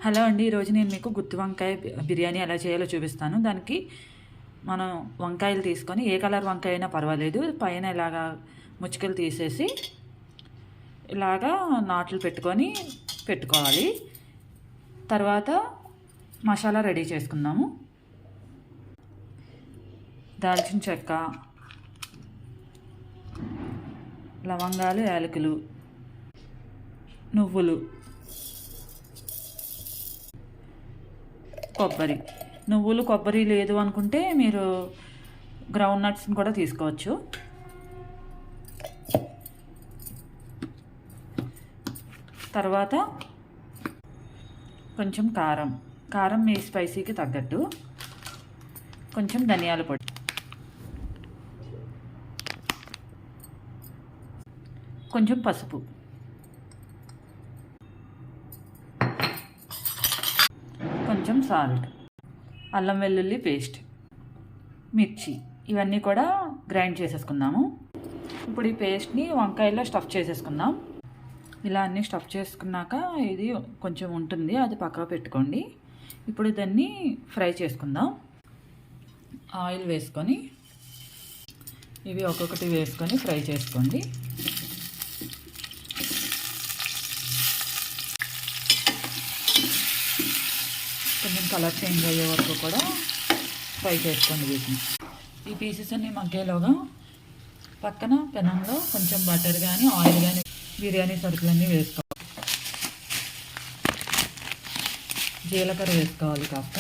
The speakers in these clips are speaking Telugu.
హలో అండి, ఈరోజు నేను మీకు గుత్తి వంకాయ బిర్యానీ ఎలా చేయాలో చూపిస్తాను. దానికి మనం వంకాయలు తీసుకొని ఏ కలర్ వంకాయ అయినా పర్వాలేదు, పైన ఇలాగా ముచ్చుకలు తీసేసి ఇలాగా నాట్లు పెట్టుకోవాలి. తర్వాత మసాలా రెడీ చేసుకుందాము. దాల్చిన చెక్క, లవంగాలు, యాలకులు, నువ్వులు, కొబ్బరి లేదు అనుకుంటే మీరు గ్రౌండ్ నట్స్ని కూడా తీసుకోవచ్చు. తర్వాత కొంచెం కారం మీ స్పైసీకి తగ్గట్టు, కొంచెం ధనియాల పొడి, కొంచెం పసుపు, కొంచెం సాల్ట్, అల్లం వెల్లుల్లి పేస్ట్, మిర్చి, ఇవన్నీ కూడా గ్రైండ్ చేసేసుకుందాము. ఇప్పుడు ఈ పేస్ట్ని వంకాయల్లో స్టఫ్ చేసేసుకుందాం. ఇలా అన్నీ స్టఫ్ చేసుకున్నాక ఇది కొంచెం ఉంటుంది, అది పక్కకు పెట్టుకోండి. ఇప్పుడు దాన్ని ఫ్రై చేసుకుందాం. ఆయిల్ వేసుకొని ఇవి ఒక్కొక్కటి వేసుకొని ఫ్రై చేసుకోండి. కొంచెం కలర్ చేంజ్ అయ్యే వరకు కూడా ఫ్రై చేసుకోండి వీటిని. ఈ పీసెస్ అన్నీ మగ్గేలోగా పక్కన పెనంలో కొంచెం బటర్ కానీ ఆయిల్ కానీ బిర్యానీ సరుకులన్నీ వేసుకోవాలి. జీలకర్ర వేసుకోవాలి కాస్త,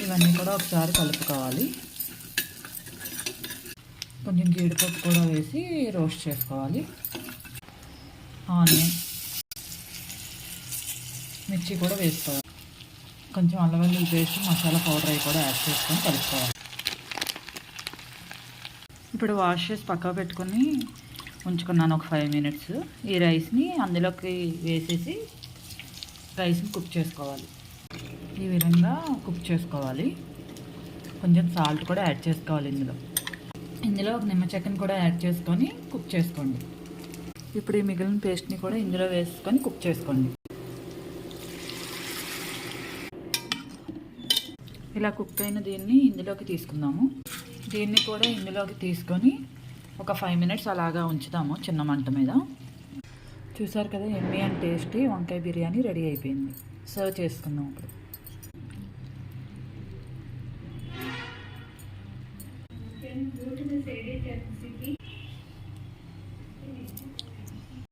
ఇవన్నీ కూడా ఒకసారి కలుపుకోవాలి. కొంచెం జీడిపప్పు కూడా వేసి రోస్ట్ చేసుకోవాలి. ఆనియన్, మిర్చి కూడా వేసుకోవాలి. కొంచెం అల్లం వెల్లుల్లి పేస్ట్, మసాలా పౌడర్ అవి కూడా యాడ్ చేసుకొని కలుపుకోవాలి. ఇప్పుడు వాష్ చేసి పక్కకు పెట్టుకొని ఉంచుకున్నాను ఒక 5 minutes. ఈ రైస్ని అందులోకి వేసేసి రైస్ని కుక్ చేసుకోవాలి. ఈ విధంగా కుక్ చేసుకోవాలి. కొంచెం సాల్ట్ కూడా యాడ్ చేసుకోవాలి. ఇందులో ఒక నిమ్మ చెక్కను కూడా యాడ్ చేసుకొని కుక్ చేసుకోండి. ఇప్పుడు ఈ మిగిలిన పేస్ట్ని కూడా ఇందులో వేసుకొని కుక్ చేసుకోండి. ఇలా కుక్ అయిన దీన్ని ఇందులోకి తీసుకుందాము. దీన్ని కూడా ఇందులోకి తీసుకొని ఒక 5 minutes అలాగా ఉంచుదాము చిన్న మంట మీద. చూసారు కదా, యమ్మీ అండ్ టేస్టీ వంకాయ బిర్యానీ రెడీ అయిపోయింది. సర్వ్ చేసుకుందాం. ఇప్పుడు